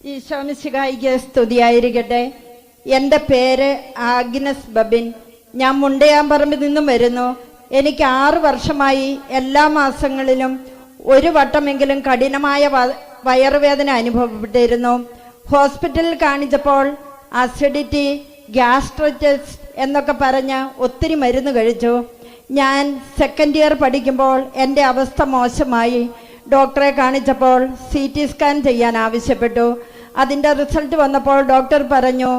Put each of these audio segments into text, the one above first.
ഈശോമിശിഹായിക്ക് സ്തുതിയായിരിക്കട്ടെ. എൻ്റെ പേര് ആഗ്നസ് ബബിൻ. ഞാൻ മുണ്ടയാമ്പറമ്പിൽ നിന്നും വരുന്നു. എനിക്ക് 6 വർഷമായി എല്ലാ മാസങ്ങളിലും ഒരു വട്ടമെങ്കിലും കഠിനമായ വയറുവേദന അനുഭവപ്പെട്ടിരുന്നു. ഹോസ്പിറ്റലിൽ കാണിച്ചപ്പോൾ അസിഡിറ്റി, ഗ്യാസ്ട്രൈറ്റിസ് എന്നൊക്കെ പറഞ്ഞ് ഒത്തിരി മരുന്ന് കഴിച്ചു. ഞാൻ സെക്കൻഡ് ഇയർ പഠിക്കുമ്പോൾ എൻ്റെ അവസ്ഥ മോശമായി. ഡോക്ടറെ കാണിച്ചപ്പോൾ CT സ്കാൻ ചെയ്യാൻ ആവശ്യപ്പെട്ടു. അതിൻ്റെ റിസൾട്ട് വന്നപ്പോൾ ഡോക്ടർ പറഞ്ഞു,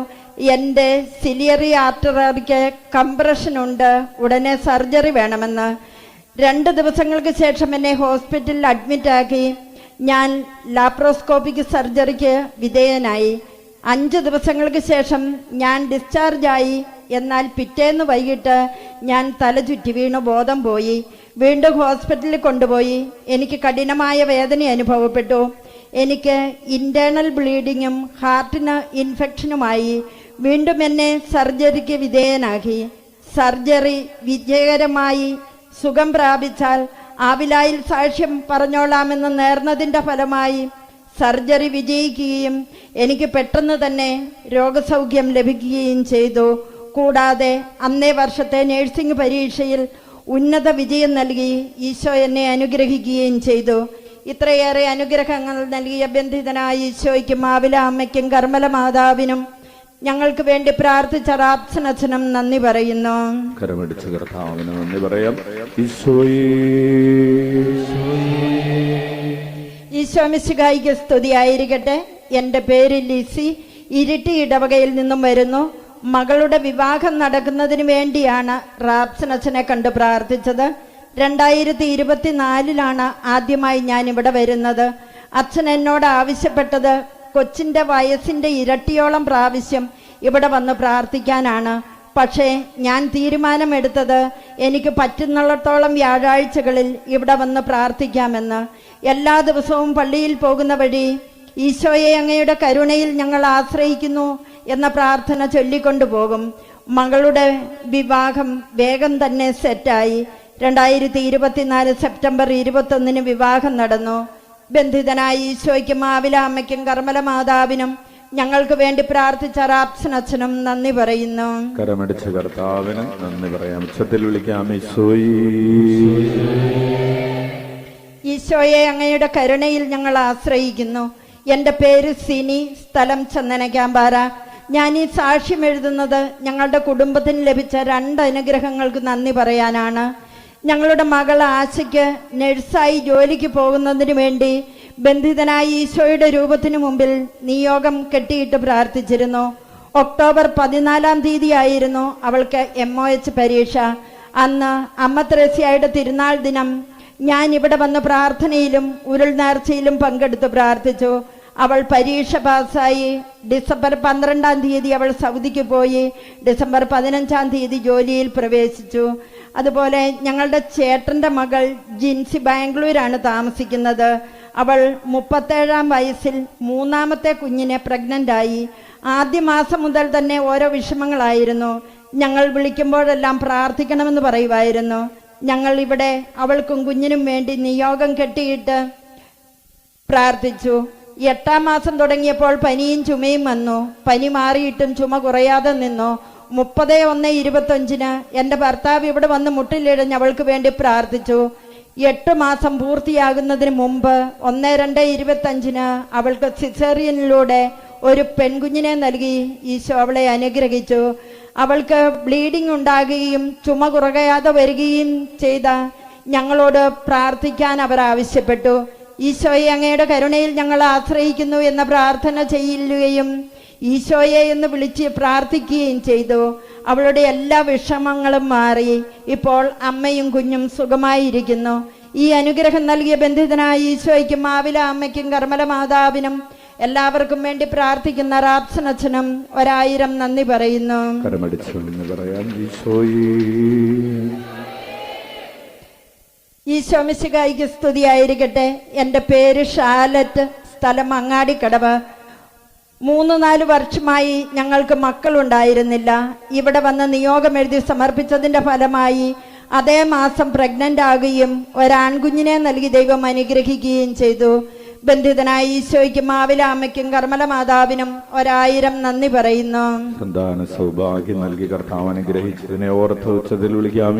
എൻ്റെ സിലിയറി ആർട്ടറിക്ക് കംപ്രഷൻ ഉണ്ട്, ഉടനെ സർജറി വേണമെന്ന്. 2 ദിവസങ്ങൾക്ക് ശേഷം എന്നെ ഹോസ്പിറ്റലിൽ അഡ്മിറ്റാക്കി. ഞാൻ ലാപ്രോസ്കോപ്പിക് സർജറിക്ക് വിധേയനായി. 5 ദിവസങ്ങൾക്ക് ശേഷം ഞാൻ ഡിസ്ചാർജായി. എന്നാൽ പിറ്റേന്ന് വൈകിട്ട് ഞാൻ തലചുറ്റി വീണ് ബോധം പോയി. വീണ്ടും ഹോസ്പിറ്റലിൽ കൊണ്ടുപോയി. എനിക്ക് കഠിനമായ വേദന അനുഭവപ്പെട്ടു. എനിക്ക് ഇന്റേണൽ ബ്ലീഡിങ്ങും ഹാർട്ടിന് ഇൻഫെക്ഷനുമായി. വീണ്ടും എന്നെ സർജറിക്ക് വിധേയനാക്കി. സർജറി വിജയകരമായി സുഖം പ്രാപിച്ചാൽ ആവിലായിൽ സാക്ഷ്യം പറഞ്ഞോളാമെന്ന് നേർന്നതിൻ്റെ ഫലമായി സർജറി വിജയിക്കുകയും എനിക്ക് പെട്ടെന്ന് തന്നെ രോഗസൗഖ്യം ലഭിക്കുകയും ചെയ്തു. കൂടാതെ അന്നേ വർഷത്തെ നഴ്സിംഗ് പരീക്ഷയിൽ ഉന്നത വിജയം നൽകി ഈശോ എന്നെ അനുഗ്രഹിക്കുകയും ചെയ്തു. ഇത്രയേറെ അനുഗ്രഹങ്ങൾ നൽകിയ ബന്ധിതനായ ഈശോയ്ക്കും ആവില അമ്മയ്ക്കും കർമ്മല മാതാവിനും ഞങ്ങൾക്ക് വേണ്ടി പ്രാർത്ഥിച്ച റാപ്സനച്ഛനും നന്ദി പറയുന്നു. കരമടിച്ച് കർത്താവിന് നന്ദി പറയാം. ഈശോ മിശിഹായിക്ക് സ്തുതിയായിരിക്കട്ടെ. എൻ്റെ പേര് ലിസി. ഇരിട്ടി ഇടവകയിൽ നിന്നും വരുന്നു. മകളുടെ വിവാഹം നടക്കുന്നതിന് വേണ്ടിയാണ് റാപ്സനച്ഛനെ കണ്ട് പ്രാർത്ഥിച്ചത്. 2024 ആദ്യമായി ഞാൻ ഇവിടെ വരുന്നത്. അച്ഛൻ എന്നോട് ആവശ്യപ്പെട്ടത് കൊച്ചിൻ്റെ വയസ്സിൻ്റെ ഇരട്ടിയോളം പ്രാവശ്യം ഇവിടെ വന്ന് പ്രാർത്ഥിക്കാനാണ്. പക്ഷേ ഞാൻ തീരുമാനമെടുത്തത് എനിക്ക് പറ്റുന്നിടത്തോളം വ്യാഴാഴ്ചകളിൽ ഇവിടെ വന്ന് പ്രാർത്ഥിക്കാമെന്ന്. എല്ലാ ദിവസവും പള്ളിയിൽ പോകുന്ന വഴി ഈശോയെ അങ്ങയുടെ കരുണയിൽ ഞങ്ങൾ ആശ്രയിക്കുന്നു എന്ന പ്രാർത്ഥന ചൊല്ലിക്കൊണ്ടുപോകും. മകളുടെ വിവാഹം വേഗം തന്നെ സെറ്റായി. 2024 സെപ്റ്റംബർ 21 വിവാഹം നടന്നു. ബന്ധിതനായ ഈശോയ്ക്കും ആവില അമ്മയ്ക്കും കർമ്മല മാതാവിനും ഞങ്ങൾക്ക് വേണ്ടി പ്രാർത്ഥിച്ച റാപ്സനച്ഛനും നന്ദി പറയുന്നു. കരമടിച്ച കർത്താവിന് നന്ദി പറയാം. ഉച്ചത്തിൽ വിളിക്കാം. ഈശോയെ അങ്ങയുടെ കരുണയിൽ ഞങ്ങൾ ആശ്രയിക്കുന്നു. എൻ്റെ പേര് സിനി, സ്ഥലം ചന്ദനക്കാമ്പാറ. ഞാൻ ഈ സാക്ഷ്യം എഴുതുന്നത് ഞങ്ങളുടെ കുടുംബത്തിന് ലഭിച്ച 2 അനുഗ്രഹങ്ങൾക്ക് നന്ദി പറയാനാണ്. ഞങ്ങളുടെ മകൾ ആശയ്ക്ക് നഴ്സായി ജോലിക്ക് പോകുന്നതിന് വേണ്ടി ബന്ധിതനായ ഈശോയുടെ രൂപത്തിന് മുമ്പിൽ നിയോഗം കെട്ടിയിട്ട് പ്രാർത്ഥിച്ചിരുന്നു. ഒക്ടോബർ 14 ആയിരുന്നു അവൾക്ക് MOH പരീക്ഷ. അന്ന് അമ്മ ത്രേസ്യയുടെ തിരുനാൾ ദിനം ഞാൻ ഇവിടെ വന്ന് പ്രാർത്ഥനയിലും ഉരുൾ നേർച്ചയിലും പങ്കെടുത്ത് പ്രാർത്ഥിച്ചു. അവൾ പരീക്ഷ പാസ്സായി. ഡിസംബർ 12 അവൾ സൗദിക്ക് പോയി. ഡിസംബർ 15 ജോലിയിൽ പ്രവേശിച്ചു. അതുപോലെ ഞങ്ങളുടെ ചേട്ടൻ്റെ മകൾ ജിൻസി ബാംഗ്ലൂരാണ് താമസിക്കുന്നത്. അവൾ 37-ാം വയസ്സിൽ 3ാമത്തെ കുഞ്ഞിനെ പ്രഗ്നൻ്റായി. ആദ്യ മാസം മുതൽ തന്നെ ഓരോ വിഷമങ്ങളായിരുന്നു. ഞങ്ങൾ വിളിക്കുമ്പോഴെല്ലാം പ്രാർത്ഥിക്കണമെന്ന് പറയുമായിരുന്നു. ഞങ്ങൾ ഇവിടെ അവൾക്കും കുഞ്ഞിനും വേണ്ടി നിയോഗം കെട്ടിയിട്ട് പ്രാർത്ഥിച്ചു. 8-ാം മാസം തുടങ്ങിയപ്പോൾ പനിയും ചുമയും വന്നു. പനി മാറിയിട്ടും ചുമ കുറയാതെ നിന്നു. 30/1/25 എൻ്റെ ഭർത്താവ് ഇവിടെ വന്ന് മുട്ടിലിഴഞ്ഞ് അവൾക്ക് വേണ്ടി പ്രാർത്ഥിച്ചു. 8 മാസം പൂർത്തിയാകുന്നതിന് മുമ്പ് 1/2/25 അവൾക്ക് സിസേറിയനിലൂടെ ഒരു പെൺകുഞ്ഞിനെ നൽകി ഈശോ അവളെ അനുഗ്രഹിച്ചു. അവൾക്ക് ബ്ലീഡിംഗ് ഉണ്ടാകുകയും ചുമ കുറയാതെ വരികയും ചെയ്ത ഞങ്ങളോട് പ്രാർത്ഥിക്കാൻ അവർ ആവശ്യപ്പെട്ടു. ഈശോയെ അങ്ങയുടെ കരുണയിൽ ഞങ്ങൾ ആശ്രയിക്കുന്നു എന്ന പ്രാർത്ഥന ചെയ്യുകയും ഈശോയെ എന്ന് വിളിച്ച് പ്രാർത്ഥിക്കുകയും ചെയ്തു. അവളുടെ എല്ലാ വിഷമങ്ങളും മാറി. ഇപ്പോൾ അമ്മയും കുഞ്ഞും സുഖമായിരിക്കുന്നു. ഈ അനുഗ്രഹം നൽകിയ ബന്ധിതനായ ഈശോയ്ക്കും ആവില അമ്മയ്ക്കും കർമ്മല മാതാവിനും എല്ലാവർക്കും വേണ്ടി പ്രാർത്ഥിക്കുന്ന റാപ്സനച്ഛനും 1000 നന്ദി പറയുന്നു. ഈശോ മിശിഹായിക്ക് സ്തുതിയായിരിക്കട്ടെ. എൻ്റെ പേര് ഷാലറ്റ്, സ്ഥലം അങ്ങാടിക്കടവ്. 3-4 വർഷമായി ഞങ്ങൾക്ക് മക്കളുണ്ടായിരുന്നില്ല. ഇവിടെ വന്ന് നിയോഗം എഴുതി സമർപ്പിച്ചതിൻ്റെ ഫലമായി അതേ മാസം പ്രഗ്നന്റ് ആകുകയും ഒരാൺകുഞ്ഞിനെ നൽകി ദൈവം അനുഗ്രഹിക്കുകയും ചെയ്തു. ബന്ധിതനായ ഈശോയ്ക്കും മാവില അമ്മയ്ക്കും കർമ്മല മാതാവിനും 1000 നന്ദി പറയുന്നു. സന്താന സൗഭാഗ്യം നൽകി കർത്താവ് അനുഗ്രഹിച്ചതിനെ ഓർത്ത് ഉച്ചത്തിൽ വിളിക്കാം.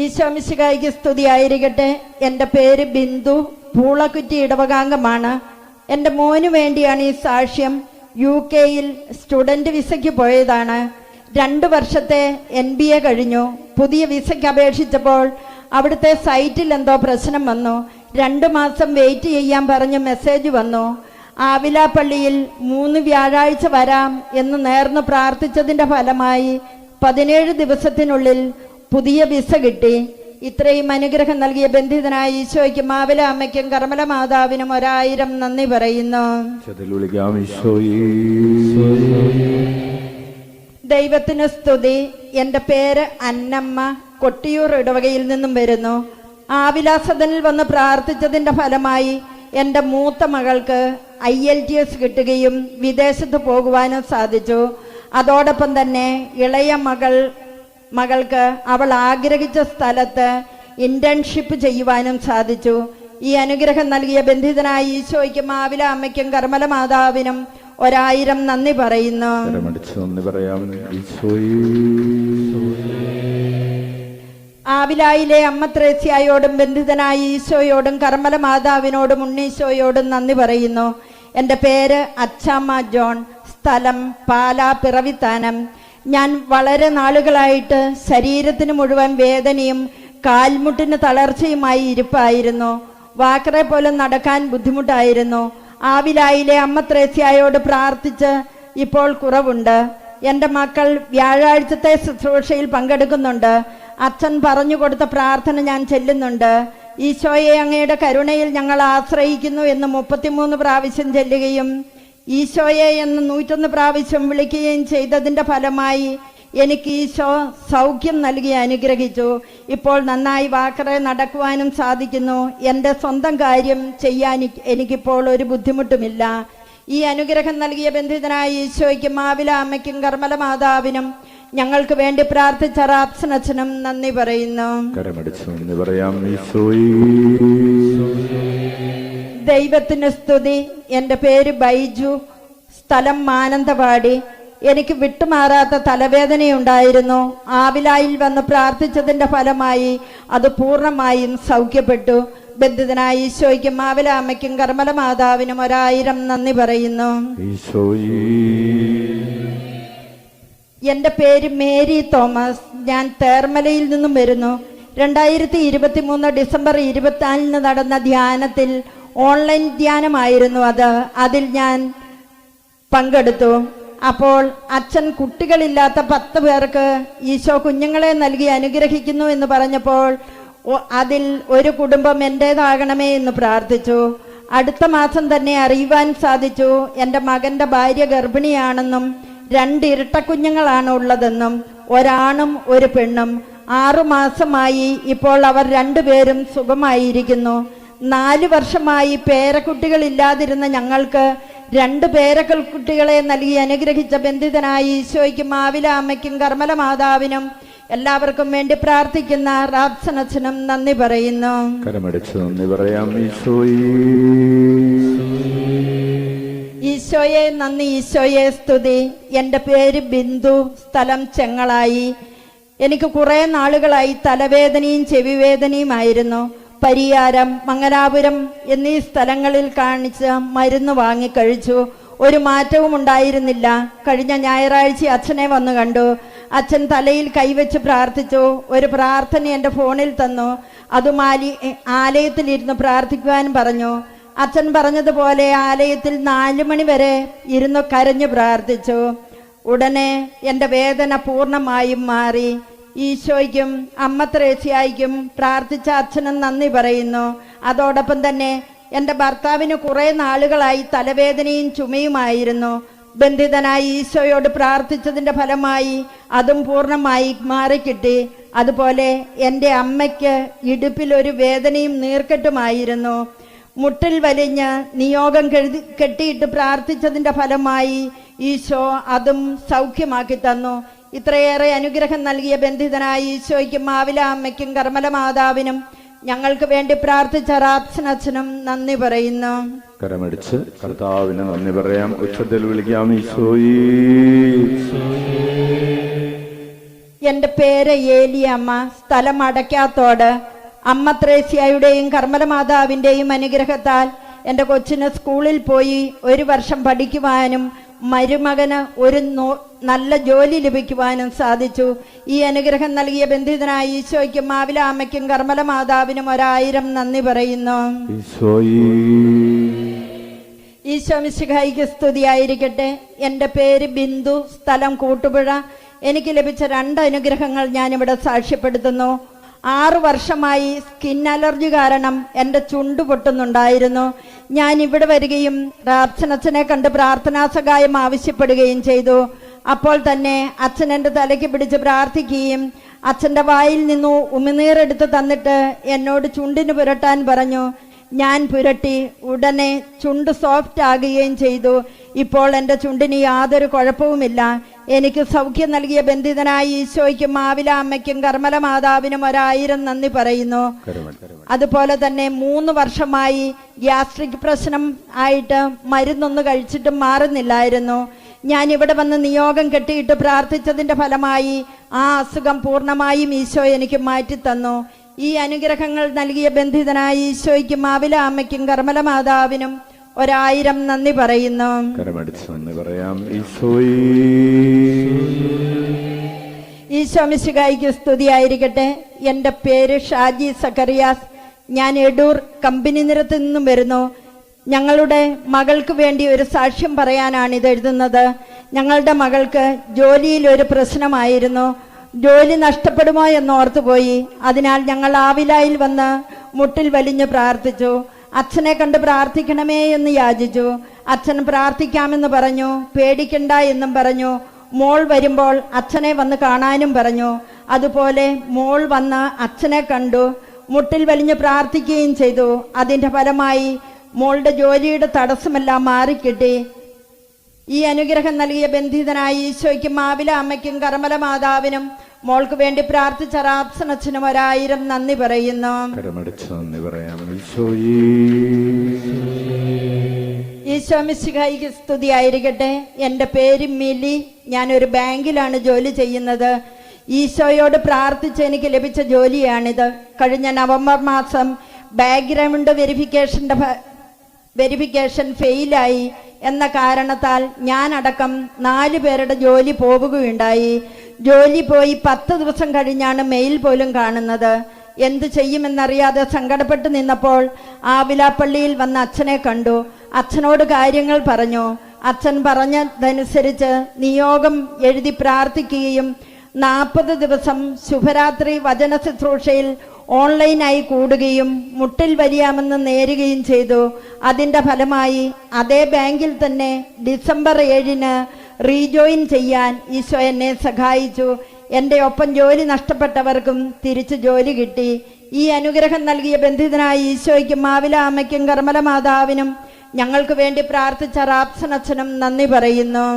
ഈശോ മിശിഹായ്ക്ക് സ്തുതിയായിരിക്കട്ടെ. എൻ്റെ പേര് ബിന്ദു, പൂളക്കുറ്റി ഇടവകാംഗമാണ്. എൻ്റെ മോന് വേണ്ടിയാണ് ഈ സാക്ഷ്യം. UK-യിൽ സ്റ്റുഡന്റ് വിസയ്ക്ക് പോയതാണ്. 2 വർഷത്തെ MBA കഴിഞ്ഞു. പുതിയ വിസയ്ക്ക് അപേക്ഷിച്ചപ്പോൾ അവിടുത്തെ സൈറ്റിൽ എന്തോ പ്രശ്നം വന്നു. 2 മാസം വെയിറ്റ് ചെയ്യാൻ പറഞ്ഞ് മെസ്സേജ് വന്നു. ആവില പള്ളിയിൽ 3 വ്യാഴാഴ്ച വരാം എന്ന് നേർന്ന് പ്രാർത്ഥിച്ചതിന്റെ ഫലമായി 17 ദിവസത്തിനുള്ളിൽ പുതിയ വിസ കിട്ടി. ഇത്രയും അനുഗ്രഹം നൽകിയ ബന്ധിതനായ ഈശോയ്ക്കും മാവില അമ്മയ്ക്കും കർമ്മല മാതാവിനും 1000 നന്ദി പറയുന്നു. ദൈവത്തിന് സ്തുതി. എൻ്റെ പേര് അന്നമ്മ, കൊട്ടിയൂർ ഇടവകയിൽ നിന്നും വരുന്നു. ആവിലാസദനിൽ വന്ന് പ്രാർത്ഥിച്ചതിന്റെ ഫലമായി എൻ്റെ മൂത്ത മകൾക്ക് IELTS കിട്ടുകയും വിദേശത്ത് പോകുവാനും സാധിച്ചു. അതോടൊപ്പം തന്നെ ഇളയ മകൾക്ക് അവൾ ആഗ്രഹിച്ച സ്ഥലത്ത് ഇന്റേൺഷിപ്പ് ചെയ്യുവാനും സാധിച്ചു. ഈ അനുഗ്രഹം നൽകിയ ബന്ധിതനായ ഈശോയ്ക്കും മാവില അമ്മയ്ക്കും കർമ്മല മാതാവിനും 1000 നന്ദി പറയുന്നു. ആവിലായിലെ അമ്മ ത്രേസ്യായോടും ബന്ധിതനായ ഈശോയോടും കർമ്മല മാതാവിനോടും ഉണ്ണീശോയോടും നന്ദി പറയുന്നു. എൻ്റെ പേര് അച്ചാമ്മ ജോൺ, സ്ഥലം പാലാ പിറവിത്താനം. ഞാൻ വളരെ നാളുകളായിട്ട് ശരീരത്തിന് മുഴുവൻ വേദനയും കാൽമുട്ടിന് തളർച്ചയുമായി ഇരിപ്പായിരുന്നു. വാക്കറെ പോലും നടക്കാൻ ബുദ്ധിമുട്ടായിരുന്നു. ആവിലായിലെ അമ്മ ത്രേസ്യായോട് പ്രാർത്ഥിച്ച് ഇപ്പോൾ കുറവുണ്ട്. എൻ്റെ മക്കൾ വ്യാഴാഴ്ചത്തെ ശുശ്രൂഷയിൽ പങ്കെടുക്കുന്നുണ്ട്. അച്ഛൻ പറഞ്ഞു കൊടുത്ത പ്രാർത്ഥന ഞാൻ ചെല്ലുന്നുണ്ട്. ഈശോയെ, അങ്ങയുടെ കരുണയിൽ ഞങ്ങൾ ആശ്രയിക്കുന്നു എന്ന് 33 പ്രാവശ്യം ചെല്ലുകയും ഈശോയെ എന്ന് 101 പ്രാവശ്യം വിളിക്കുകയും ചെയ്തതിന്റെ ഫലമായി എനിക്ക് ഈശോ സൗഖ്യം നൽകി അനുഗ്രഹിച്ചു. ഇപ്പോൾ നന്നായി വാക്കറെ നടക്കുവാനും സാധിക്കുന്നു. എൻ്റെ സ്വന്തം കാര്യം ചെയ്യാൻ എനിക്കിപ്പോൾ ഒരു ബുദ്ധിമുട്ടുമില്ല. ഈ അനുഗ്രഹം നൽകിയ ബന്ധിതനായ ഈശോയ്ക്കും മാവില അമ്മയ്ക്കും കർമ്മല മാതാവിനും ഞങ്ങൾക്ക് വേണ്ടി പ്രാർത്ഥിച്ച റാപ്സനച്ഛനും നന്ദി പറയുന്നു. ദൈവത്തിന് സ്തുതി. എൻ്റെ പേര് ബൈജു, സ്ഥലം മാനന്തവാടി. എനിക്ക് വിട്ടുമാറാത്ത തലവേദനയുണ്ടായിരുന്നു. ആവിലായിൽ വന്ന് പ്രാർത്ഥിച്ചതിന്റെ ഫലമായി അത് പൂർണ്ണമായും സൗഖ്യപ്പെട്ടു. ബന്ധിതനായ ഈശോയ്ക്കും മാവില അമ്മയ്ക്കും കർമ്മല മാതാവിനും 1000 നന്ദി പറയുന്നു. എൻ്റെ പേര് മേരി തോമസ്. ഞാൻ തേർമലയിൽ നിന്നും വരുന്നു. 2023 ഡിസംബർ 24 നടന്ന ധ്യാനത്തിൽ ഓൺലൈൻ ധ്യാനമായിരുന്നു അതിൽ ഞാൻ പങ്കെടുത്തു. അപ്പോൾ അച്ഛൻ കുട്ടികളില്ലാത്ത 10 പേർക്ക് ഈശോ കുഞ്ഞുങ്ങളെ നൽകി അനുഗ്രഹിക്കുന്നു എന്ന് പറഞ്ഞപ്പോൾ അതിൽ ഒരു കുടുംബം എൻ്റേതാകണമേ എന്ന് പ്രാർത്ഥിച്ചു. അടുത്ത മാസം തന്നെ അറിയുവാൻ സാധിച്ചു എൻ്റെ മകന്റെ ഭാര്യ ഗർഭിണിയാണെന്നും 2 ഇരട്ടക്കുഞ്ഞുങ്ങളാണ് ഉള്ളതെന്നും, ഒരാണും ഒരു പെണ്ണും. 6 മാസമായി ഇപ്പോൾ അവർ 2 പേരും സുഖമായിരിക്കുന്നു. 4 വർഷമായി പേരക്കുട്ടികളില്ലാതിരുന്ന ഞങ്ങൾക്ക് 2 പേരക്കുട്ടികളെ നൽകി അനുഗ്രഹിച്ച ബന്ധിതനായ ഈശോയ്ക്കും മാവില അമ്മയ്ക്കും കർമ്മല മാതാവിനും എല്ലാവർക്കും വേണ്ടി പ്രാർത്ഥിക്കുന്ന റാപ്സനച്ഛനും നന്ദി പറയുന്നു. ഈശോയെ നന്ദി, ഈശോയെ സ്തുതി. എൻ്റെ പേര് ബിന്ദു, സ്ഥലം ചെങ്ങളായി. എനിക്ക് കുറെ നാളുകളായി തലവേദനയും ചെവിവേദനയുമായിരുന്നു. പരിയാരം, മംഗലാപുരം എന്നീ സ്ഥലങ്ങളിൽ കാണിച്ച് മരുന്ന് വാങ്ങിക്കഴിച്ചു. ഒരു മാറ്റവും ഉണ്ടായിരുന്നില്ല. കഴിഞ്ഞ ഞായറാഴ്ച അച്ഛനെ വന്നു കണ്ടു. അച്ഛൻ തലയിൽ കൈവച്ച് പ്രാർത്ഥിച്ചു. ഒരു പ്രാർത്ഥന എൻ്റെ ഫോണിൽ തന്നു. അതും ആലയത്തിലിരുന്ന് പ്രാർത്ഥിക്കുവാൻ പറഞ്ഞു. അച്ഛൻ പറഞ്ഞതുപോലെ ആലയത്തിൽ 4 മണി വരെ ഇരുന്ന് കരഞ്ഞു പ്രാർത്ഥിച്ചു. ഉടനെ എൻ്റെ വേദന പൂർണ്ണമായും മാറി. ഈശോയ്ക്കും അമ്മ ത്രേസ്യായ്ക്കും പ്രാർത്ഥിച്ച അച്ഛനും നന്ദി പറയുന്നു. അതോടൊപ്പം തന്നെ എൻ്റെ ഭർത്താവിന് കുറെ നാളുകളായി തലവേദനയും ചുമയുമായിരുന്നു. ബന്ധിതനായി ഈശോയോട് പ്രാർത്ഥിച്ചതിന്റെ ഫലമായി അതും പൂർണ്ണമായി മാറിക്കിട്ടി. അതുപോലെ എൻ്റെ അമ്മയ്ക്ക് ഇടുപ്പിൽ ഒരു വേദനയും നീർക്കെട്ടുമായിരുന്നു. മുട്ടിൽ വലിഞ്ഞ് നിയോഗം കെട്ടിയിട്ട് പ്രാർത്ഥിച്ചതിന്റെ ഫലമായി ഈശോ അതും സൗഖ്യമാക്കി തന്നു. ഇത്രയേറെ അനുഗ്രഹം നൽകിയ ബന്ധിതനായ ഈശോയ്ക്കും മാവില അമ്മയ്ക്കും കർമ്മല മാതാവിനും ഞങ്ങൾക്ക് വേണ്ടി പ്രാർത്ഥിച്ച റാപ്സനച്ഛനും നന്ദി പറയുന്നു. കരമടിച്ച് കർത്താവിന് നന്ദി പറയാം. ഉച്ചത്തിൽ വിളിക്കാം, ഈശോയേ. എൻ്റെ പേര് ഏലിയമ്മ, സ്ഥലം അടയ്ക്കാത്തോട്. അമ്മ ത്രേസ്യായുടെയും കർമ്മല മാതാവിൻ്റെയും അനുഗ്രഹത്താൽ എൻ്റെ കൊച്ചിന് സ്കൂളിൽ പോയി 1 വർഷം പഠിക്കുവാനും മരുമകന് ഒരു നല്ല ജോലി ലഭിക്കുവാനും സാധിച്ചു. ഈ അനുഗ്രഹം നൽകിയ ബന്ധിതനായ ഈശോയ്ക്കും മാവില അമ്മയ്ക്കും കർമ്മല മാതാവിനും 1000 നന്ദി പറയുന്നു. ഈശോ മിശിഹായിക്ക് സ്തുതിയായിരിക്കട്ടെ. എൻ്റെ പേര് ബിന്ദു, സ്ഥലം കൂട്ടുപുഴ. എനിക്ക് ലഭിച്ച 2 അനുഗ്രഹങ്ങൾ ഞാനിവിടെ സാക്ഷ്യപ്പെടുത്തുന്നു. 6 വർഷമായി സ്കിൻ അലർജി കാരണം എൻ്റെ ചുണ്ട് പൊട്ടുന്നുണ്ടായിരുന്നു. ഞാൻ ഇവിടെ വരികയും റാപ്സനച്ഛനെ കണ്ട് പ്രാർത്ഥനാ സഹായം ആവശ്യപ്പെടുകയും ചെയ്തു. അപ്പോൾ തന്നെ അച്ഛൻ എൻ്റെ തലയ്ക്ക് പിടിച്ച് പ്രാർത്ഥിക്കുകയും അച്ഛൻ്റെ വായിൽ നിന്നു ഉമിനീരെടുത്ത് തന്നിട്ട് എന്നോട് ചുണ്ടിന് പുരട്ടാൻ പറഞ്ഞു. ഞാൻ പുരട്ടി. ഉടനെ ചുണ്ട് സോഫ്റ്റ് ആകുകയും ചെയ്തു. ഇപ്പോൾ എൻ്റെ ചുണ്ടിന് യാതൊരു കുഴപ്പവുമില്ല. എനിക്ക് സൗഖ്യം നൽകിയ ബന്ധിതനായ ഈശോയ്ക്കും മാവില അമ്മയ്ക്കും കർമ്മല മാതാവിനും 1000 നന്ദി പറയുന്നു. അതുപോലെ തന്നെ 3 വർഷമായി ഗ്യാസ്ട്രിക് പ്രശ്നം ആയിട്ട് മരുന്നൊന്ന് കഴിച്ചിട്ടും മാറുന്നില്ലായിരുന്നു. ഞാൻ ഇവിടെ വന്ന് നിയോഗം കെട്ടിയിട്ട് പ്രാർത്ഥിച്ചതിൻ്റെ ഫലമായി ആ അസുഖം പൂർണ്ണമായും ഈശോ എനിക്ക് മാറ്റിത്തന്നു. ഈ അനുഗ്രഹങ്ങൾ നൽകിയ ബന്ധിതനായ ഈശോയ്ക്കും മാവില അമ്മയ്ക്കും കർമ്മല മാതാവിനും 1000 നന്ദി പറയുന്നു. ഈശോ മിശിഹായിക്ക് സ്തുതിയായിരിക്കട്ടെ. എൻ്റെ പേര് ഷാജി സക്കറിയാസ്. ഞാൻ എടൂർ കമ്പനി നിരത്തിൽ നിന്നും വരുന്നു. ഞങ്ങളുടെ മകൾക്ക് വേണ്ടി ഒരു സാക്ഷ്യം പറയാനാണ് ഇത് എഴുതുന്നത്. ഞങ്ങളുടെ മകൾക്ക് ജോലിയിൽ ഒരു പ്രശ്നമായിരുന്നു. ജോലി നഷ്ടപ്പെടുമോ എന്നോർത്തുപോയി. അതിനാൽ ഞങ്ങൾ ആവിലായിൽ വന്ന് മുട്ടിൽ വലിഞ്ഞ് പ്രാർത്ഥിച്ചു. അച്ഛനെ കണ്ട് പ്രാർത്ഥിക്കണമേ എന്ന് യാചിച്ചു. അച്ഛൻ പ്രാർത്ഥിക്കാമെന്ന് പറഞ്ഞു. പേടിക്കണ്ട എന്നും പറഞ്ഞു. മോൾ വരുമ്പോൾ അച്ഛനെ വന്ന് കാണാനും പറഞ്ഞു. അതുപോലെ മോൾ വന്ന് അച്ഛനെ കണ്ടു. മുട്ടിൽ വലിഞ്ഞ് പ്രാർത്ഥിക്കുകയും ചെയ്തു. അതിൻ്റെ ഫലമായി മോളുടെ ജോലിയുടെ തടസ്സമെല്ലാം മാറിക്കിട്ടി. ഈ അനുഗ്രഹം നൽകിയ ബന്ധിതനായ ഈശോയ്ക്കും മാവില അമ്മയ്ക്കും കർമ്മല മാതാവിനും മോൾക്ക് വേണ്ടി പ്രാർത്ഥിച്ച റാപ്സനച്ഛനും 1000 നന്ദി പറയുന്നു. ഈശോ മിശിഹായിക്ക് സ്തുതിയായിരിക്കട്ടെ. എൻ്റെ പേര് മിലി. ഞാനൊരു ബാങ്കിലാണ് ജോലി ചെയ്യുന്നത്. ഈശോയോട് പ്രാർത്ഥിച്ച് എനിക്ക് ലഭിച്ച ജോലിയാണിത്. കഴിഞ്ഞ നവംബർ മാസം ബാക്ക്ഗ്രൗണ്ട് വെരിഫിക്കേഷൻ ഫെയിലായി എന്ന കാരണത്താൽ ഞാനടക്കം 4 പേരുടെ ജോലി പോവുകയുണ്ടായി. ജോലി പോയി 10 ദിവസം കഴിഞ്ഞാണ് മെയിൽ പോലും കാണുന്നത്. എന്തു ചെയ്യുമെന്നറിയാതെ സങ്കടപ്പെട്ട് നിന്നപ്പോൾ ആവിലാപ്പള്ളിയിൽ വന്ന അച്ഛനെ കണ്ടു. അച്ഛനോട് കാര്യങ്ങൾ പറഞ്ഞു. അച്ഛൻ പറഞ്ഞതനുസരിച്ച് നിയോഗം എഴുതി പ്രാർത്ഥിക്കുകയും 40 ദിവസം ശുഭരാത്രി വചന ശുശ്രൂഷയിൽ ഓൺലൈനായി കൂടുകയും മുട്ടിൽ വരിയാമെന്ന് നേരുകയും ചെയ്തു. അതിൻ്റെ ഫലമായി അതേ ബാങ്കിൽ തന്നെ ഡിസംബർ 7-ന് റീജോയിൻ ചെയ്യാൻ ഈശോ എന്നെ സഹായിച്ചു. എൻ്റെ ഒപ്പം ജോലി നഷ്ടപ്പെട്ടവർക്കും തിരിച്ചു ജോലി കിട്ടി. ഈ അനുഗ്രഹം നൽകിയ ബന്ധിതനായ ഈശോയ്ക്കും മാവില അമ്മയ്ക്കും കർമ്മല മാതാവിനും ഞങ്ങൾക്ക് വേണ്ടി പ്രാർത്ഥിച്ച റാപ്സനച്ഛനും നന്ദി പറയുന്നു.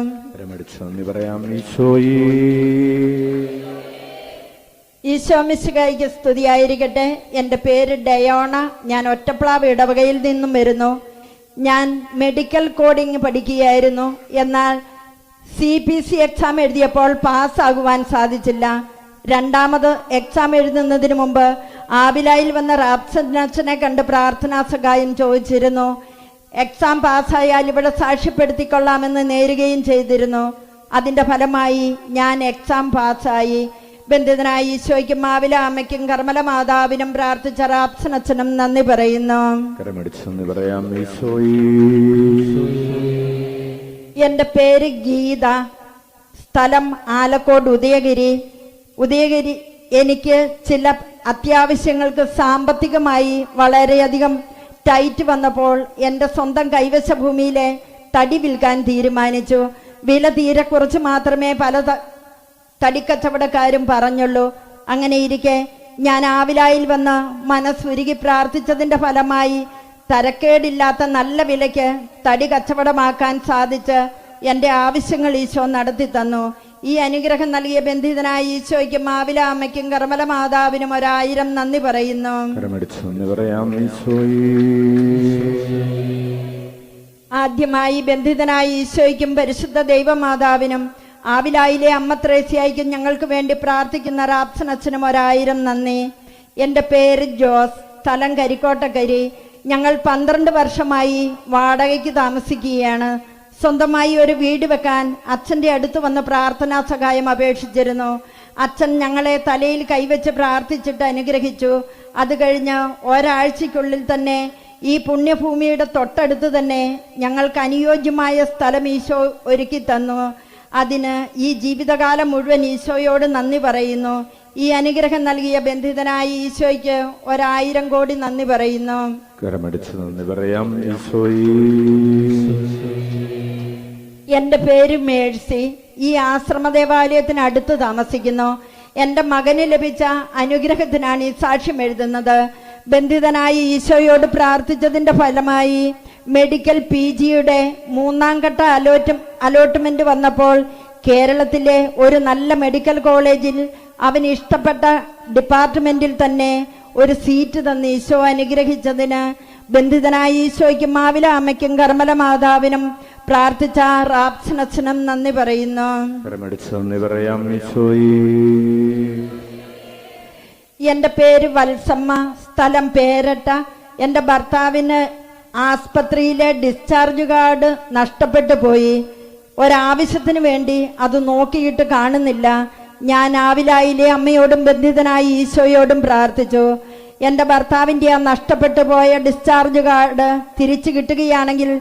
ഈശോ മിശിഹായിക്ക് സ്തുതിയായിരിക്കട്ടെ. എൻ്റെ പേര് ഡയോണ. ഞാൻ ഒറ്റപ്ലാവ് ഇടവകയിൽ നിന്നും വരുന്നു. ഞാൻ മെഡിക്കൽ കോഡിംഗ് പഠിക്കുകയായിരുന്നു. എന്നാൽ CPC എക്സാം എഴുതിയപ്പോൾ പാസ്സാകുവാൻ സാധിച്ചില്ല. 2ാമത് എക്സാം എഴുതുന്നതിന് മുമ്പ് ആവിലായിൽ വന്ന റാപ്സനച്ഛനെ കണ്ട് പ്രാർത്ഥനാ സഹായം ചോദിച്ചിരുന്നു. എക്സാം പാസ്സായാൽ ഇവിടെ സാക്ഷ്യപ്പെടുത്തിക്കൊള്ളാമെന്ന് നേരുകയും ചെയ്തിരുന്നു. അതിൻ്റെ ഫലമായി ഞാൻ എക്സാം പാസ്സായി. ബന്ധിതനായ ഈശോയ്ക്കും മാവില അമ്മയ്ക്കും കർമ്മല മാതാവിനും പ്രാർത്ഥിച്ച റാപ്സനച്ഛനും നന്ദി പറയുന്നു. എൻ്റെ പേര് ഗീത. സ്ഥലം ആലക്കോട് ഉദയഗിരി. എനിക്ക് ചില അത്യാവശ്യങ്ങൾക്ക് സാമ്പത്തികമായി വളരെയധികം ടൈറ്റ് വന്നപ്പോൾ എൻ്റെ സ്വന്തം കൈവശ ഭൂമിയിലെ തടി വിൽക്കാൻ തീരുമാനിച്ചു. വില തീരെ കുറച്ച് മാത്രമേ പല തടിക്കച്ചവടക്കാരും പറഞ്ഞുള്ളൂ. അങ്ങനെ ഇരിക്കെ ഞാൻ ആവിലായിൽ വന്ന് മനസ്സുരുകി പ്രാർത്ഥിച്ചതിൻ്റെ ഫലമായി തരക്കേടില്ലാത്ത നല്ല വിലയ്ക്ക് തടി കച്ചവടമാക്കാൻ സാധിച്ച് എൻ്റെ ആവശ്യങ്ങൾ ഈശോ നടത്തി തന്നു. ഈ അനുഗ്രഹം നൽകിയ ബന്ധിതനായ ഈശോയ്ക്കും മാവില അമ്മയ്ക്കും കർമ്മല മാതാവിനും 1000 നന്ദി പറയുന്നു. കരമടിച്ച് നന്ദി പറയാം ഈശോയേ. ആദ്യമായി ബന്ധിതനായ ഈശോയ്ക്കും പരിശുദ്ധ ദൈവമാതാവിനും ആവിലായിലെ അമ്മ ത്രേസ്യായിക്കും ഞങ്ങൾക്ക് വേണ്ടി പ്രാർത്ഥിക്കുന്ന റാപ്സനച്ഛനും 1000 നന്ദി. എൻ്റെ പേര് ജോസ്, സ്ഥലം കരിക്കോട്ടക്കരി. ഞങ്ങൾ 12 വർഷമായി വാടകയ്ക്ക് താമസിക്കുകയാണ്. സ്വന്തമായി ഒരു വീട് വെക്കാൻ അച്ഛൻ്റെ അടുത്ത് വന്ന് പ്രാർത്ഥനാ സഹായം അപേക്ഷിച്ചിരുന്നു. അച്ഛൻ ഞങ്ങളെ തലയിൽ കൈവച്ച് പ്രാർത്ഥിച്ചിട്ട് അനുഗ്രഹിച്ചു. അത് കഴിഞ്ഞ് ഒരാഴ്ചയ്ക്കുള്ളിൽ തന്നെ ഈ പുണ്യഭൂമിയുടെ തൊട്ടടുത്ത് തന്നെ ഞങ്ങൾക്ക് അനുയോജ്യമായ സ്ഥലം ഈശോ ഒരുക്കി തന്നു. അതിന് ഈ ജീവിതകാലം മുഴുവൻ ഈശോയോട് നന്ദി പറയുന്നു. ഈ അനുഗ്രഹം നൽകിയ ബന്ധിതനായ ഈശോയ്ക്ക് 1000 കോടി നന്ദി പറയുന്നു. കരമടിച്ച് നന്ദി പറയാം ഈശോയേ. എൻ്റെ പേര് മേഴ്സി. ഈ ആശ്രമ ദേവാലയത്തിന് അടുത്ത് താമസിക്കുന്നു. എൻ്റെ മകന് ലഭിച്ച അനുഗ്രഹത്തിനാണ് ഈ സാക്ഷ്യം എഴുതുന്നത്. ബന്ധിതനായി ഈശോയോട് പ്രാർത്ഥിച്ചതിൻ്റെ ഫലമായി മെഡിക്കൽ PGയുടെ 3ാം ഘട്ട അലോട്ട്മെന്റ് വന്നപ്പോൾ കേരളത്തിലെ ഒരു നല്ല മെഡിക്കൽ കോളേജിൽ അവന് ഇഷ്ടപ്പെട്ട ഡിപ്പാർട്ട്മെന്റിൽ തന്നെ ഒരു സീറ്റ് തന്ന് ഈശോ അനുഗ്രഹിച്ചതിന് ബന്ധിതനായ ഈശോയ്ക്കും മാവില അമ്മയ്ക്കും കർമ്മല മാതാവിനും പ്രാർത്ഥിച്ച റാപ്സനച്ഛനും നന്ദി പറയുന്നു. നന്ദി പറയാം ഈശോയേ. എൻ്റെ പേര് വത്സമ്മ, സ്ഥലം പേരട്ട. എൻ്റെ ഭർത്താവിന് ആസ്പത്രിയിലെ ഡിസ്ചാർജ് കാർഡ് നഷ്ടപ്പെട്ടു പോയി. ഒരാവശ്യത്തിന് വേണ്ടി അത് നോക്കിയിട്ട് കാണുന്നില്ല. ഞാൻ ആവിലായിലെ അമ്മയോടും ബന്ധിതനായ ഈശോയോടും പ്രാർത്ഥിച്ചു. എൻ്റെ ഭർത്താവിൻ്റെ ആ നഷ്ടപ്പെട്ടു പോയ ഡിസ്ചാർജ് കാർഡ് തിരിച്ചു കിട്ടുകയാണെങ്കിൽ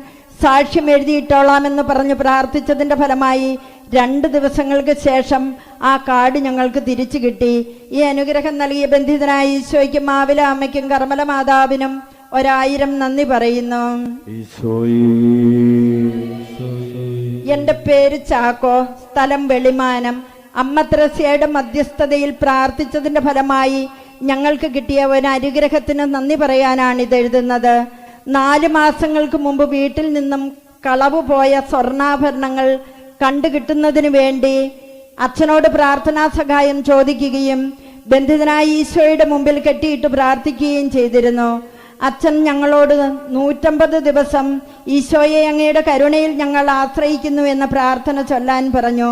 സാക്ഷ്യം എഴുതിയിട്ടോളാമെന്ന് പറഞ്ഞ് പ്രാർത്ഥിച്ചതിൻ്റെ ഫലമായി 2 ദിവസങ്ങൾക്ക് ശേഷം ആ കാർഡ് ഞങ്ങൾക്ക് തിരിച്ചു കിട്ടി. ഈ അനുഗ്രഹം നൽകിയ ബന്ധിതനായ ഈശോയ്ക്കും മാവില അമ്മയ്ക്കും കർമ്മല മാതാവിനും 1000 നന്ദി പറയുന്നു. എൻ്റെ പേര് ചാക്കോ, സ്ഥലം വെളിമാനം. അമ്മ ത്രേസ്യയുടെ മധ്യസ്ഥതയിൽ പ്രാർത്ഥിച്ചതിന്റെ ഫലമായി ഞങ്ങൾക്ക് കിട്ടിയ ഒരു അനുഗ്രഹത്തിന് നന്ദി പറയാനാണ് ഇത് എഴുതുന്നത്. 4 മാസങ്ങൾക്ക് മുമ്പ് വീട്ടിൽ നിന്നും കളവ് പോയ സ്വർണ്ണാഭരണങ്ങൾ കണ്ടുകിട്ടുന്നതിന് വേണ്ടി അച്ഛനോട് പ്രാർത്ഥനാ സഹായം ചോദിക്കുകയും ബന്ധിതനായ ഈശോയുടെ മുമ്പിൽ കെട്ടിയിട്ട് പ്രാർത്ഥിക്കുകയും ചെയ്തിരുന്നു. അച്ഛൻ ഞങ്ങളോട് 150 ദിവസം ഈശോയെ അങ്ങയുടെ കരുണയിൽ ഞങ്ങൾ ആശ്രയിക്കുന്നു എന്ന പ്രാർത്ഥന ചൊല്ലാൻ പറഞ്ഞു.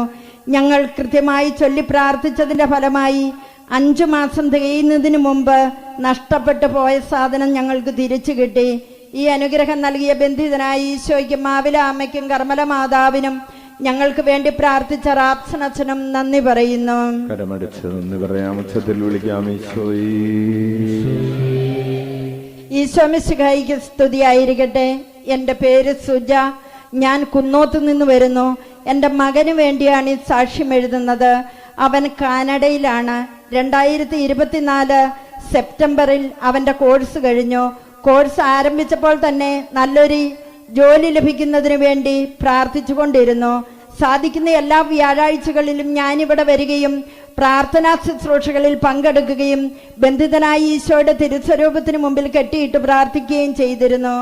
ഞങ്ങൾ കൃത്യമായി ചൊല്ലി പ്രാർത്ഥിച്ചതിന്റെ ഫലമായി 5 മാസം തികയുന്നതിന് മുമ്പ് നഷ്ടപ്പെട്ടു പോയ സാധനം ഞങ്ങൾക്ക് തിരിച്ചു കിട്ടി. ഈ അനുഗ്രഹം നൽകിയ ബന്ധിതനായ ഈശോയ്ക്കും മാവില അമ്മയ്ക്കും കർമ്മല മാതാവിനും ഞങ്ങൾക്ക് വേണ്ടി പ്രാർത്ഥിച്ച റാപ്സനച്ഛനും നന്ദി പറയുന്നു. ഈശോ മിശിഹായിക്ക് സ്തുതിയായിരിക്കട്ടെ. എൻ്റെ പേര് സുജ. ഞാൻ കുന്നോത്ത് നിന്ന് വരുന്നു. എൻ്റെ മകന് വേണ്ടിയാണ് ഈ സാക്ഷ്യം എഴുതുന്നത്. അവൻ കാനഡയിലാണ്. 2024 സെപ്റ്റംബറിൽ അവൻ്റെ കോഴ്സ് കഴിഞ്ഞു. കോഴ്സ് ആരംഭിച്ചപ്പോൾ തന്നെ നല്ലൊരു ജോലി ലഭിക്കുന്നതിന് വേണ്ടി പ്രാർത്ഥിച്ചുകൊണ്ടിരുന്നു. സാധിക്കുന്ന എല്ലാ വ്യാഴാഴ്ചകളിലും ഞാനിവിടെ വരികയും പ്രാർത്ഥനാ ശുശ്രൂഷകളിൽ പങ്കെടുക്കുകയും ബന്ധിതനായ ഈശോയുടെ തിരുസ്വരൂപത്തിന് മുമ്പിൽ കെട്ടിയിട്ട് പ്രാർത്ഥിക്കുകയും ചെയ്തിരുന്നു.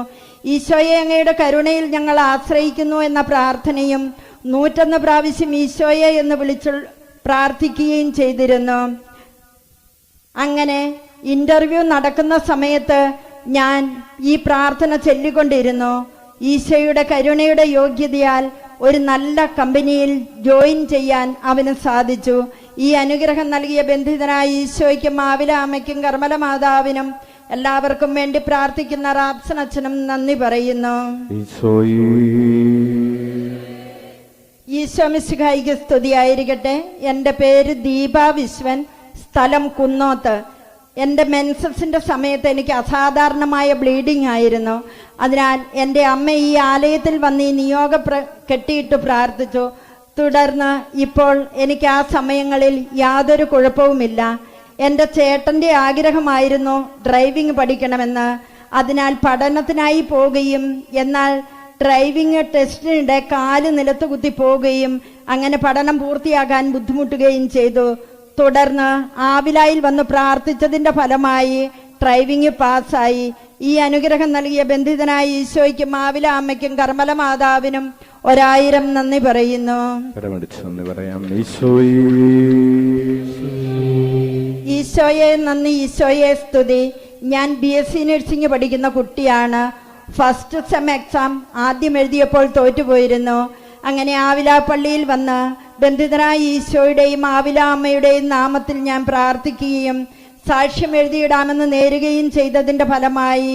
ഈശോയെ അങ്ങയുടെ കരുണയിൽ ഞങ്ങൾ ആശ്രയിക്കുന്നു എന്ന പ്രാർത്ഥനയും 101 പ്രാവശ്യം ഈശോയെ എന്ന് വിളിച്ചു പ്രാർത്ഥിക്കുകയും ചെയ്തിരുന്നു. അങ്ങനെ ഇന്റർവ്യൂ നടക്കുന്ന സമയത്ത് ഞാൻ ഈ പ്രാർത്ഥന ചൊല്ലിക്കൊണ്ടിരുന്നു. ഈശോയുടെ കരുണയുടെ യോഗ്യതയാൽ ഒരു നല്ല കമ്പനിയിൽ ജോയിൻ ചെയ്യാൻ അവന് സാധിച്ചു. ഈ അനുഗ്രഹം നൽകിയ ബന്ധിതനായ ഈശോയ്ക്കും മാവില അമ്മയ്ക്കും കർമ്മല മാതാവിനും എല്ലാവർക്കും വേണ്ടി പ്രാർത്ഥിക്കുന്ന റാപ്സനച്ഛനും നന്ദി പറയുന്നു. ഈശോ മിശിഹായിക്ക് സ്തുതിയായിരിക്കട്ടെ. എൻ്റെ പേര് ദീപ വിശ്വൻ, സ്ഥലം കുന്നോത്ത്. എൻ്റെ മെൻസസിന്റെ സമയത്ത് എനിക്ക് അസാധാരണമായ ബ്ലീഡിംഗ് ആയിരുന്നു. അതിനാൽ എൻ്റെ അമ്മ ഈ ആലയത്തിൽ വന്ന് ഈ കെട്ടിയിട്ട് പ്രാർത്ഥിച്ചു. തുടർന്ന് ഇപ്പോൾ എനിക്ക് ആ സമയങ്ങളിൽ യാതൊരു കുഴപ്പവുമില്ല. എൻ്റെ ചേട്ടൻ്റെ ആഗ്രഹമായിരുന്നു ഡ്രൈവിംഗ് പഠിക്കണമെന്ന്. അതിനാൽ പഠനത്തിനായി പോവുകയും എന്നാൽ ഡ്രൈവിംഗ് ടെസ്റ്റിനിടെ കാല് നിലത്ത് കുത്തി പോവുകയും അങ്ങനെ പഠനം പൂർത്തിയാക്കാൻ ബുദ്ധിമുട്ടുകയും ചെയ്തു. തുടർന്ന് ആവിലായിൽ വന്ന് പ്രാർത്ഥിച്ചതിന്റെ ഫലമായി ഡ്രൈവിംഗ് പാസ്സായി. ഈ അനുഗ്രഹം നൽകിയ ബന്ധിതനായ ഈശോയ്ക്കും മാവില അമ്മയ്ക്കും കർമ്മല മാതാവിനും 1000 നന്ദി പറയുന്നു. കരമടിച്ച് നന്ദി പറയാം. ഈശോയേ ഈശോയെ നന്ദി, ഈശോയെ സ്തുതി. ഞാൻ BSc നഴ്സിംഗ് പഠിക്കുന്ന കുട്ടിയാണ്. ഫസ്റ്റ് സെം എക്സാം ആദ്യം എഴുതിയപ്പോൾ തോറ്റുപോയിരുന്നു. അങ്ങനെ ആവില പള്ളിയിൽ വന്ന് ബന്ധിതനായ ഈശോയുടെയും ആവില അമ്മയുടെയും നാമത്തിൽ ഞാൻ പ്രാർത്ഥിക്കുകയും സാക്ഷ്യം എഴുതിയിടാമെന്ന് നേരുകയും ചെയ്തതിൻ്റെ ഫലമായി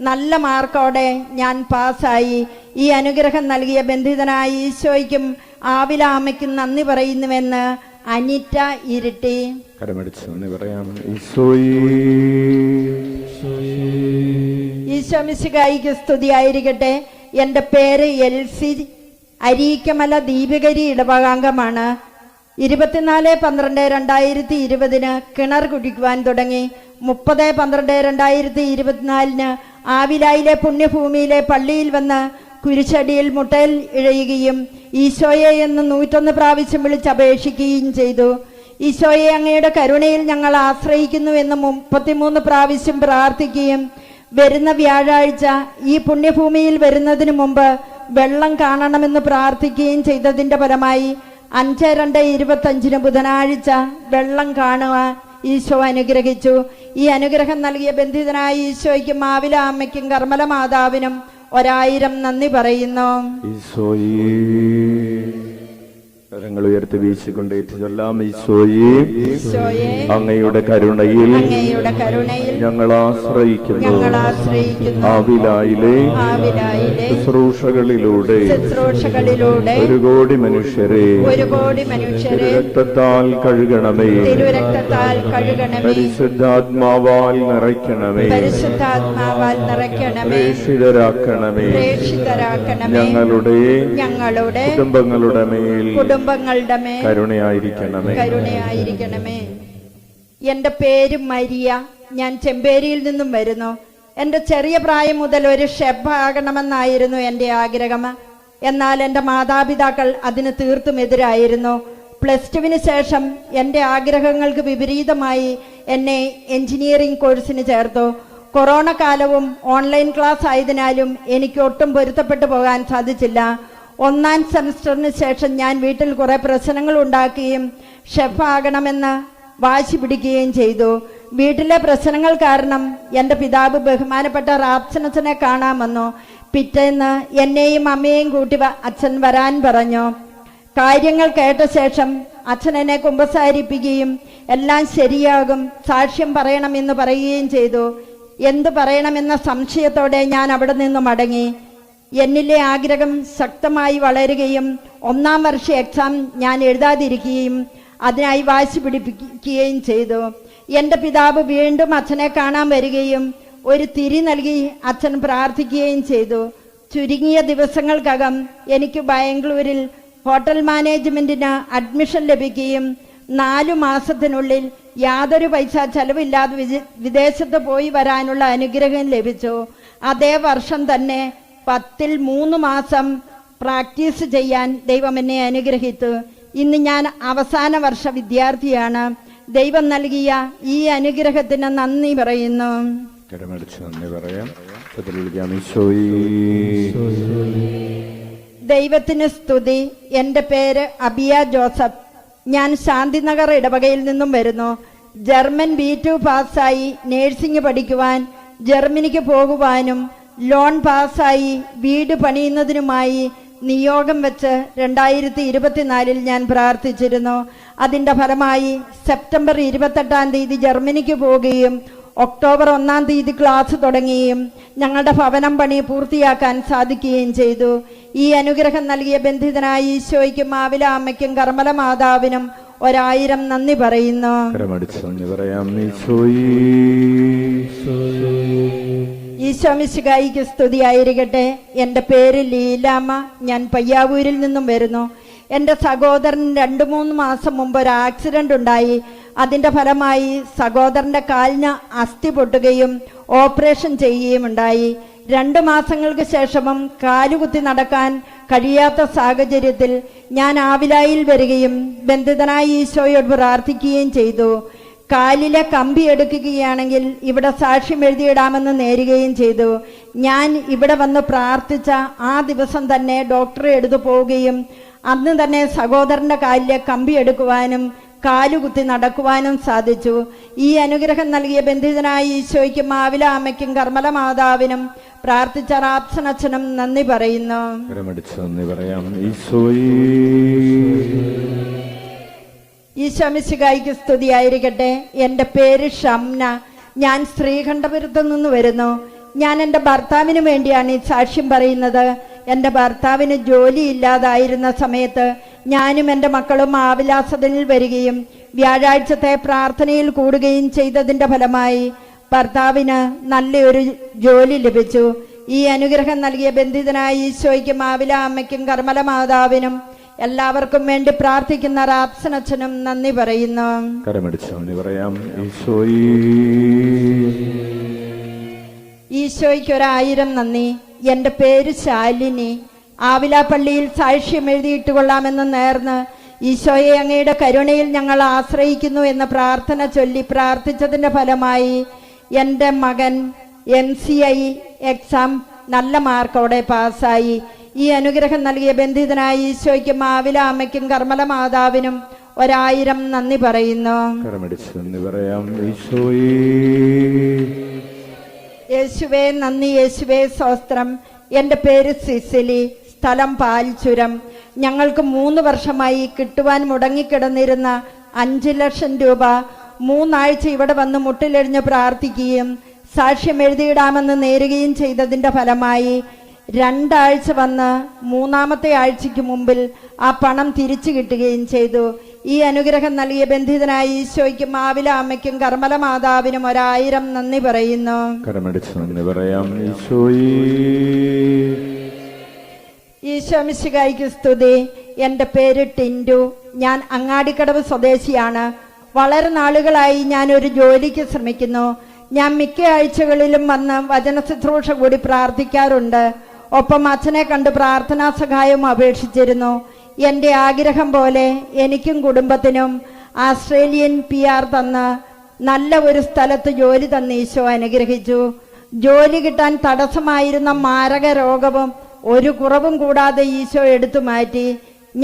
നല്ല മാർക്കോടെ ഞാൻ പാസ്സായി. ഈ അനുഗ്രഹം നൽകിയ ബന്ധിതനായ ഈശോയ്ക്കും ആവില അമ്മയ്ക്കും നന്ദി പറയുന്നുവെന്ന് അനിറ്റ ഇരിട്ടി. കരമടിച്ച് നന്ദി പറയാം. ഈശോയേ ഈശോ മിശിഹായിക്ക് സ്തുതിയായിരിക്കട്ടെ. എൻ്റെ പേര് എൽസി, അരീക്കമല ദീപികരി ഇടവകാംഗമാണ്. 24/12/2020 കിണർ കുടിക്കുവാൻ തുടങ്ങി. 30/12/2024 ആവിലായിലെ പുണ്യഭൂമിയിലെ പള്ളിയിൽ വന്ന് കുരിശടിയിൽ മുട്ടയിൽ ഇഴയുകയും ഈശോയെ എന്ന് 101 പ്രാവശ്യം വിളിച്ചപേക്ഷിക്കുകയും ചെയ്തു. ഈശോയെ, അങ്ങയുടെ കരുണയിൽ ഞങ്ങൾ ആശ്രയിക്കുന്നു എന്ന് 33 പ്രാവശ്യം പ്രാർത്ഥിക്കുകയും വരുന്ന വ്യാഴാഴ്ച ഈ പുണ്യഭൂമിയിൽ വരുന്നതിന് മുമ്പ് വെള്ളം കാണണമെന്ന് പ്രാർത്ഥിക്കുകയും ചെയ്തതിൻ്റെ ഫലമായി 5/2/25 ബുധനാഴ്ച വെള്ളം കാണുവാൻ ഈശോ അനുഗ്രഹിച്ചു. ഈ അനുഗ്രഹം നൽകിയ ബന്ധിതനായ ഈശോയ്ക്കും ആവില അമ്മയ്ക്കും കർമ്മല മാതാവിനും 1000 നന്ദി പറയുന്നു. ഈശോയേ കരങ്ങൾ ഉയർത്തി വീശിക്കൊണ്ട് ചൊല്ലാം. ഈശോയേ അങ്ങയുടെ കരുണയിൽ ഞങ്ങൾ ആശ്രയിക്കുന്നു. ആവിലായിലെ ശുശ്രൂഷകളിലൂടെ 1 കോടി മനുഷ്യരെ രക്തത്താൽ കഴുകണമേ. പരിശുദ്ധാത്മാവാൽ നിറയ്ക്കണമേ. പ്രേക്ഷിതരാക്കണമേ. ഞങ്ങളുടെ കുടുംബങ്ങളുടെ മേൽ കരുണയായിരിക്കണമേ. എന്റെ പേര് മരിയ. ഞാൻ ചെമ്പേരിയിൽ നിന്നും വരുന്നു. എന്റെ ചെറിയ പ്രായം മുതൽ ഒരു ഷെഫ് ആകണമെന്നായിരുന്നു എന്റെ ആഗ്രഹം. എന്നാൽ എന്റെ മാതാപിതാക്കൾ അതിന് തീർത്തും എതിരായിരുന്നു. +2 ശേഷം എന്റെ ആഗ്രഹങ്ങൾക്ക് വിപരീതമായി എന്നെ എഞ്ചിനീയറിംഗ് കോഴ്സിന് ചേർത്തു. കൊറോണ കാലവും ഓൺലൈൻ ക്ലാസ് ആയതിനാലും എനിക്ക് ഒട്ടും പൊരുത്തപ്പെട്ടു പോകാൻ സാധിച്ചില്ല. 1ാം സെമസ്റ്ററിന് ശേഷം ഞാൻ വീട്ടിൽ കുറെ പ്രശ്നങ്ങൾ ഉണ്ടാക്കുകയും ഷെഫ് ആകണമെന്ന് വാശി പിടിക്കുകയും ചെയ്തു. വീട്ടിലെ പ്രശ്നങ്ങൾ കാരണം എൻ്റെ പിതാവ് ബഹുമാനപ്പെട്ട റാപ്സനച്ചനെ കാണാൻ വന്നു. പിറ്റേന്ന് എന്നെയും അമ്മയെയും കൂട്ടി അച്ഛൻ വരാൻ പറഞ്ഞു. കാര്യങ്ങൾ കേട്ട ശേഷം അച്ഛൻ എന്നെ കുമ്പസാരിപ്പിക്കുകയും എല്ലാം ശരിയാകും, സാക്ഷ്യം പറയണമെന്ന് പറയുകയും ചെയ്തു. എന്തു പറയണമെന്ന സംശയത്തോടെ ഞാൻ അവിടെ നിന്ന് മടങ്ങി. എന്നിലെ ആഗ്രഹം ശക്തമായി വളരുകയും 1ാം വർഷ എക്സാം ഞാൻ എഴുതാതിരിക്കുകയും അതിനായി വാശി പിടിപ്പിക്കുകയും ചെയ്തു. എൻ്റെ പിതാവ് വീണ്ടും അച്ഛനെ കാണാൻ വരികയും ഒരു തിരി നൽകി അച്ഛൻ പ്രാർത്ഥിക്കുകയും ചെയ്തു. ചുരുങ്ങിയ ദിവസങ്ങൾക്കകം എനിക്ക് ബാംഗ്ലൂരിൽ ഹോട്ടൽ മാനേജ്മെന്റിന് അഡ്മിഷൻ ലഭിക്കുകയും 4 മാസത്തിനുള്ളിൽ യാതൊരു പൈസ ചെലവില്ലാതെ വിദേശത്ത് പോയി വരാനുള്ള അനുഗ്രഹം ലഭിച്ചു. അതേ വർഷം തന്നെ 10ൽ 3 മാസം പ്രാക്ടീസ് ചെയ്യാൻ ദൈവം എന്നെ അനുഗ്രഹിച്ചു. ഇന്ന് ഞാൻ അവസാന വർഷ വിദ്യാർത്ഥിയാണ്. ദൈവം നൽകിയ ഈ അനുഗ്രഹത്തിന് നന്ദി പറയുന്നു. ദൈവത്തിന് സ്തുതി. എൻ്റെ പേര് അബിയ ജോസഫ്. ഞാൻ ശാന്തിനഗർ ഇടവകയിൽ നിന്നും വരുന്നു. ജർമ്മൻ B2 പാസ്സായി നേഴ്സിംഗ് പഠിക്കുവാൻ ജർമ്മനിക്ക് പോകുവാനും ലോൺ പാസ്സായി വീട് പണിയുന്നതിനുമായി നിയോഗം വെച്ച് 2024 ഞാൻ പ്രാർത്ഥിച്ചിരുന്നു. അതിൻ്റെ ഫലമായി സെപ്റ്റംബർ 28-ാം തീയതി ജർമ്മനിക്ക് പോവുകയും ഒക്ടോബർ 1-ാം തീയതി ക്ലാസ് തുടങ്ങുകയും ഞങ്ങളുടെ ഭവനം പണി പൂർത്തിയാക്കാൻ സാധിക്കുകയും ചെയ്തു. ഈ അനുഗ്രഹം നൽകിയ ബന്ധിതനായ ഈശോയ്ക്കും ആവില അമ്മയ്ക്കും കർമ്മല മാതാവിനും 1000 നന്ദി പറയുന്നു. ഈശോ മിശിഹായിക്ക് സ്തുതിയായിരിക്കട്ടെ. എൻ്റെ പേര് ലീലാമ്മ. ഞാൻ പയ്യാവൂരിൽ നിന്നും വരുന്നു. എൻ്റെ സഹോദരൻ 2-3 മാസം മുമ്പ് ഒരു ആക്സിഡന്റ് ഉണ്ടായി. അതിൻ്റെ ഫലമായി സഹോദരൻ്റെ കാലിന് അസ്ഥി പൊട്ടുകയും ഓപ്പറേഷൻ ചെയ്യുകയും ഉണ്ടായി. 2 മാസങ്ങൾക്ക് ശേഷവും കാലുകുത്തി നടക്കാൻ കഴിയാത്ത സാഹചര്യത്തിൽ ഞാൻ ആവിലായിൽ വരികയും ബന്ധിതനായ ഈശോയോട് പ്രാർത്ഥിക്കുകയും ചെയ്തു. കാലിലെ കമ്പി എടുക്കുകയാണെങ്കിൽ ഇവിടെ സാക്ഷ്യം എഴുതിയിടാമെന്ന് നേരുകയും ചെയ്തു. ഞാൻ ഇവിടെ വന്ന് പ്രാർത്ഥിച്ച ആ ദിവസം തന്നെ ഡോക്ടറെ എടുത്തു പോവുകയും അന്ന് തന്നെ സഹോദരന്റെ കാലിലെ കമ്പി എടുക്കുവാനും കാലുകുത്തി നടക്കുവാനും സാധിച്ചു. ഈ അനുഗ്രഹം നൽകിയ ബന്ധിതനായ ഈശോയ്ക്കും മാവില അമ്മയ്ക്കും കർമ്മല മാതാവിനും പ്രാർത്ഥിച്ച റാപ്സനച്ഛനും നന്ദി പറയുന്നു. നന്ദി പറയാം. ഈശോയേ, ഈശോ മിശിഹായ്ക്ക് സ്തുതിയായിരിക്കട്ടെ. എൻ്റെ പേര് ഷംന. ഞാൻ ശ്രീകണ്ഠപുരത്ത് നിന്ന് വരുന്നു. ഞാൻ എൻ്റെ ഭർത്താവിന് വേണ്ടിയാണ് ഈ സാക്ഷ്യം പറയുന്നത്. എൻ്റെ ഭർത്താവിന് ജോലിയില്ലാതായിരുന്ന സമയത്ത് ഞാനും എൻ്റെ മക്കളും ആവിലാസത്തിൽ വരികയും വ്യാഴാഴ്ചത്തെ പ്രാർത്ഥനയിൽ കൂടുകയും ചെയ്തതിൻ്റെ ഫലമായി ഭർത്താവിന് നല്ലൊരു ജോലി ലഭിച്ചു. ഈ അനുഗ്രഹം നൽകിയ ബന്ധിതനായ ഈശോയ്ക്കും മാവില അമ്മയ്ക്കും കർമ്മല മാതാവിനും എല്ലാവർക്കും വേണ്ടി പ്രാർത്ഥിക്കുന്ന റാപ്സനച്ഛനും നന്ദി പറയുന്നു. നന്ദി പറയാം. ഈശോയേ, ഈശോയ്ക്ക് 1000 നന്ദി. എൻ്റെ പേര് ശാലിനി. ആവിലാപ്പള്ളിയിൽ സാക്ഷ്യം എഴുതിയിട്ട് കൊള്ളാമെന്ന് നേർന്ന് ഈശോയെ അങ്ങയുടെ കരുണയിൽ ഞങ്ങൾ ആശ്രയിക്കുന്നു എന്ന പ്രാർത്ഥന ചൊല്ലി പ്രാർത്ഥിച്ചതിൻ്റെ ഫലമായി എൻ്റെ മകൻ MCI എക്സാം നല്ല മാർക്കോടെ പാസ്സായി. ഈ അനുഗ്രഹം നൽകിയ ബന്ധിതനായ ഈശോയ്ക്കും മാവില അമ്മയ്ക്കും കർമ്മല മാതാവിനും 1000 നന്ദി പറയുന്നു. നന്ദി പറയാം. ഈശോയേ, യേശുവേ നന്ദി, യേശുവേ സ്തോത്രം. എൻ്റെ പേര് സിസിലി, സ്ഥലം പാൽച്ചുരം. ഞങ്ങൾക്ക് 3 വർഷമായി കിട്ടുവാൻ മുടങ്ങിക്കിടന്നിരുന്ന 5 ലക്ഷം രൂപ 3 ആഴ്ച ഇവിടെ വന്ന് മുട്ടിലെഴിഞ്ഞ് പ്രാർത്ഥിക്കുകയും സാക്ഷ്യം എഴുതിയിടാമെന്ന് നേരുകയും ചെയ്തതിൻ്റെ ഫലമായി 2 ആഴ്ച വന്ന് 3-ാമത്തെ ആഴ്ചയ്ക്ക് മുമ്പിൽ ആ പണം തിരിച്ചു കിട്ടുകയും ചെയ്തു. ഈ അനുഗ്രഹം നൽകിയ ബന്ധിതനായ ഈശോയ്ക്കും മാവില അമ്മയ്ക്കും കർമ്മല മാതാവിനും 1000 നന്ദി പറയുന്നു. നന്ദി പറയാം. ഈശോയേ, ഈശോ മിശിഹായ്ക്ക് സ്തുതി. എൻ്റെ പേര് ടിൻഡു. ഞാൻ അങ്ങാടിക്കടവ് സ്വദേശിയാണ്. വളരെ നാളുകളായി ഞാൻ ഒരു ജോലിക്ക് ശ്രമിക്കുന്നു. ഞാൻ മിക്ക ആഴ്ചകളിലും വന്ന് വചന ശുശ്രൂഷ കൂടി പ്രാർത്ഥിക്കാറുണ്ട്. ഒപ്പം അച്ഛനെ കണ്ട് പ്രാർത്ഥനാ സഹായം അപേക്ഷിച്ചിരുന്നു. എൻ്റെ ആഗ്രഹം പോലെ എനിക്കും കുടുംബത്തിനും ആസ്ട്രേലിയൻ PR തന്ന് നല്ല ഒരു സ്ഥലത്ത് ജോലി തന്ന് ഈശോ അനുഗ്രഹിച്ചു. ജോലി കിട്ടാൻ തടസ്സമായിരുന്ന മാരക രോഗവും ഒരു കുറവും കൂടാതെ ഈശോ എടുത്തു മാറ്റി.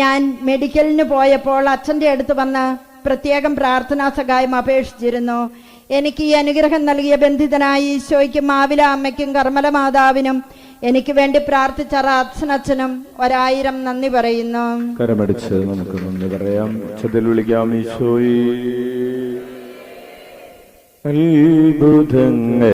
ഞാൻ മെഡിക്കലിന് പോയപ്പോൾ അച്ഛൻ്റെ അടുത്ത് വന്ന് പ്രത്യേകം പ്രാർത്ഥനാ സഹായം അപേക്ഷിച്ചിരുന്നു. എനിക്ക് ഈ അനുഗ്രഹം നൽകിയ ബന്ധിതനായ ഈശോയ്ക്കും മാവില അമ്മയ്ക്കും കർമ്മല മാതാവിനും എനിക്ക് വേണ്ടി പ്രാർത്ഥിച്ച റാപ്സനച്ഛനും 1000 നന്ദി പറയുന്നു. നമുക്ക് നന്ദി പറയാം. വിളിക്കാം. ഈശോയേ, അത്ഭുതങ്ങൾ